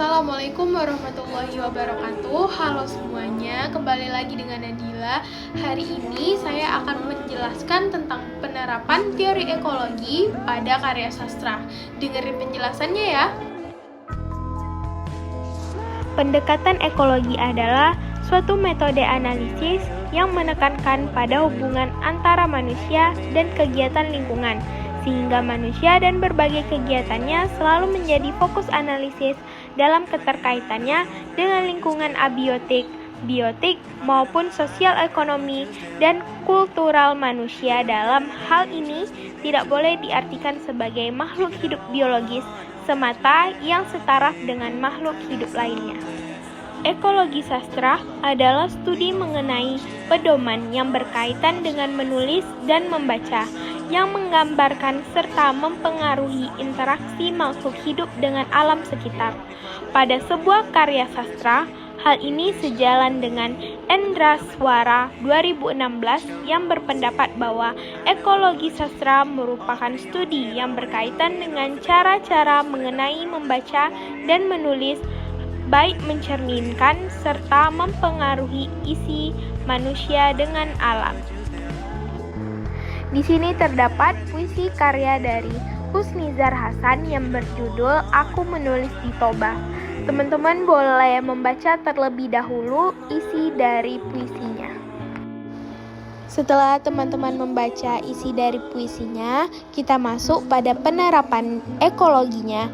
Assalamualaikum warahmatullahi wabarakatuh. Halo semuanya, kembali lagi dengan Nadila. Hari ini saya akan menjelaskan tentang penerapan teori ekologi pada karya sastra. Dengerin penjelasannya ya. Pendekatan ekologi adalah suatu metode analisis yang menekankan pada hubungan antara manusia dan kegiatan lingkungan, sehingga manusia dan berbagai kegiatannya selalu menjadi fokus analisis dalam keterkaitannya dengan lingkungan abiotik, biotik, maupun sosial ekonomi dan kultural manusia. Dalam hal ini tidak boleh diartikan sebagai makhluk hidup biologis semata yang setaraf dengan makhluk hidup lainnya. Ekologi sastra adalah studi mengenai pedoman yang berkaitan dengan menulis dan membaca, yang menggambarkan serta mempengaruhi interaksi makhluk hidup dengan alam sekitar. Pada sebuah karya sastra, hal ini sejalan dengan Endraswara 2016 yang berpendapat bahwa ekologi sastra merupakan studi yang berkaitan dengan cara-cara mengenai membaca dan menulis, baik mencerminkan serta mempengaruhi isi manusia dengan alam. Di sini terdapat puisi karya dari Husnizar Hasan yang berjudul Aku Menulis di Toba. Teman-teman boleh membaca terlebih dahulu isi dari puisinya. Setelah teman-teman membaca isi dari puisinya, kita masuk pada penerapan ekologinya,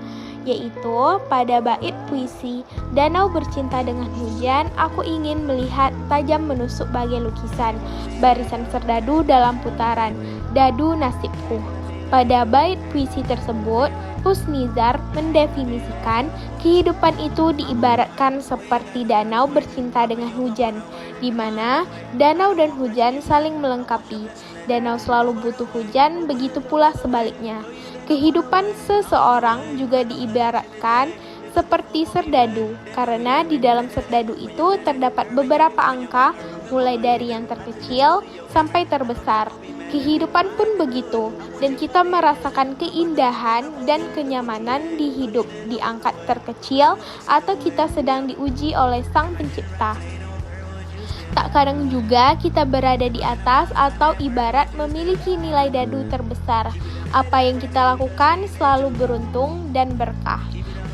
yaitu pada bait puisi Danau bercinta dengan hujan, aku ingin melihat tajam menusuk bagai lukisan, barisan serdadu dalam putaran, dadu nasibku. Pada bait puisi tersebut, Husnizar mendefinisikan kehidupan itu diibaratkan seperti danau bercinta dengan hujan, di mana danau dan hujan saling melengkapi. Danau selalu butuh hujan, begitu pula sebaliknya. Kehidupan seseorang juga diibaratkan seperti serdadu, karena di dalam serdadu itu terdapat beberapa angka, mulai dari yang terkecil sampai terbesar. Kehidupan pun begitu, dan kita merasakan keindahan dan kenyamanan di hidup di angka terkecil atau kita sedang diuji oleh Sang Pencipta. Tak kadang juga kita berada di atas atau ibarat memiliki nilai dadu terbesar. Apa yang kita lakukan selalu beruntung dan berkah.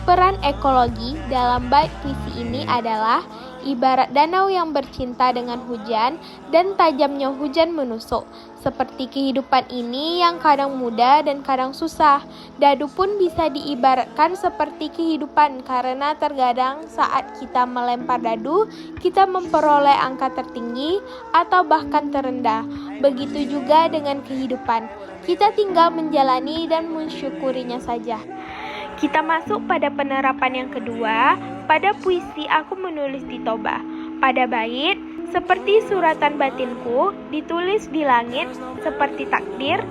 Peran ekologi dalam bait puisi ini adalah ibarat danau yang bercinta dengan hujan dan tajamnya hujan menusuk. Seperti kehidupan ini yang kadang mudah dan kadang susah. Dadu pun bisa diibaratkan seperti kehidupan karena terkadang saat kita melempar dadu, kita memperoleh angka tertinggi atau bahkan terendah. Begitu juga dengan kehidupan. Kita tinggal menjalani dan mensyukurinya saja. Kita masuk pada penerapan yang kedua, pada puisi Aku Menulis di Toba. Pada bait, seperti suratan batinku, ditulis di langit, seperti takdir,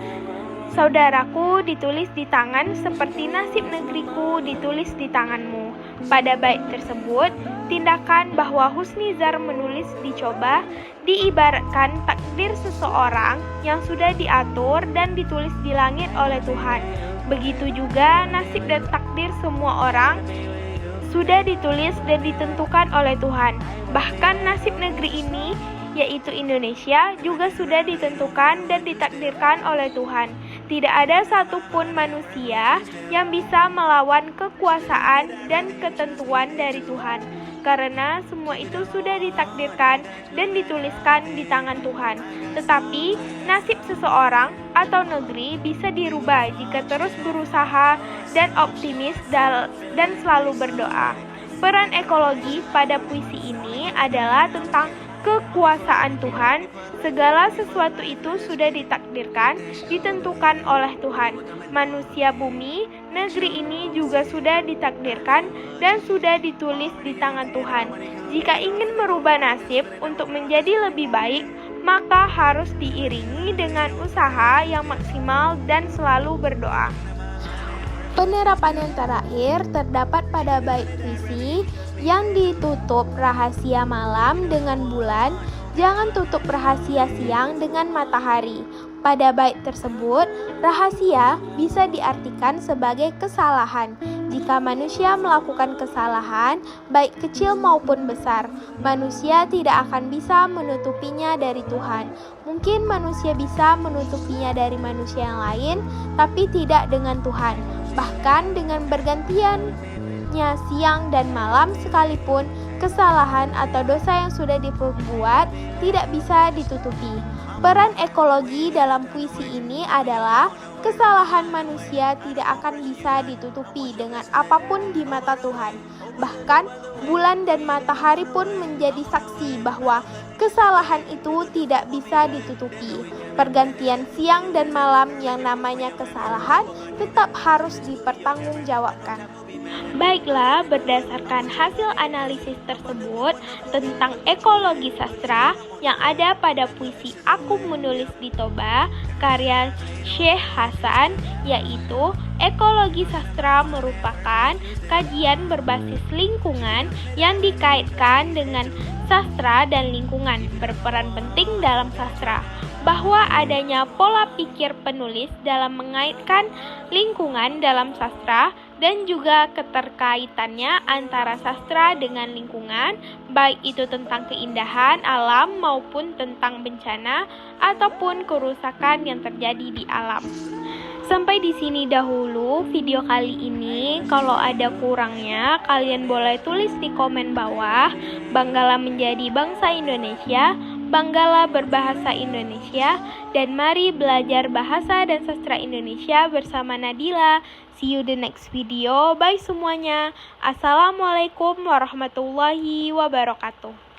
saudaraku ditulis di tangan, seperti nasib negeriku ditulis di tanganmu. Pada bait tersebut, tindakan bahwa Husnizar menulis dicoba, diibaratkan takdir seseorang yang sudah diatur dan ditulis di langit oleh Tuhan. Begitu juga nasib dan takdir semua orang sudah ditulis dan ditentukan oleh Tuhan. Bahkan nasib negeri ini, yaitu Indonesia, juga sudah ditentukan dan ditakdirkan oleh Tuhan. Tidak ada satupun manusia yang bisa melawan kekuasaan dan ketentuan dari Tuhan, karena semua itu sudah ditakdirkan dan dituliskan di tangan Tuhan. Tetapi nasib seseorang atau negeri bisa dirubah jika terus berusaha dan optimis dan selalu berdoa. Peran ekologi pada puisi ini adalah tentang kekuasaan Tuhan. Segala sesuatu itu sudah ditakdirkan, ditentukan oleh Tuhan. Manusia bumi, negeri ini juga sudah ditakdirkan dan sudah ditulis di tangan Tuhan. Jika ingin merubah nasib untuk menjadi lebih baik, maka harus diiringi dengan usaha yang maksimal dan selalu berdoa. Penerapan yang terakhir terdapat pada bait puisi yang ditutup rahasia malam dengan bulan, jangan tutup rahasia siang dengan matahari. Pada bait tersebut, rahasia bisa diartikan sebagai kesalahan. Jika manusia melakukan kesalahan, baik kecil maupun besar, manusia tidak akan bisa menutupinya dari Tuhan. Mungkin manusia bisa menutupinya dari manusia yang lain, tapi tidak dengan Tuhan. Bahkan dengan bergantiannya siang dan malam sekalipun, kesalahan atau dosa yang sudah diperbuat tidak bisa ditutupi. Peran ekologi dalam puisi ini adalah kesalahan manusia tidak akan bisa ditutupi dengan apapun di mata Tuhan. Bahkan bulan dan matahari pun menjadi saksi bahwa kesalahan itu tidak bisa ditutupi. Pergantian siang dan malam yang namanya kesalahan tetap harus dipertanggungjawabkan. Baiklah, berdasarkan hasil analisis tersebut tentang ekologi sastra yang ada pada puisi Aku Menulis di Toba karya Syekh Hasan, yaitu ekologi sastra merupakan kajian berbasis lingkungan yang dikaitkan dengan sastra dan lingkungan berperan penting dalam sastra, bahwa adanya pola pikir penulis dalam mengaitkan lingkungan dalam sastra dan juga keterkaitannya antara sastra dengan lingkungan, baik itu tentang keindahan alam maupun tentang bencana ataupun kerusakan yang terjadi di alam. Sampai di sini dahulu video kali ini. Kalau ada kurangnya, kalian boleh tulis di komen bawah. Banggalah menjadi bangsa Indonesia, banggalah berbahasa Indonesia, dan mari belajar bahasa dan sastra Indonesia bersama Nadila. See you the next video. Bye semuanya. Assalamualaikum warahmatullahi wabarakatuh.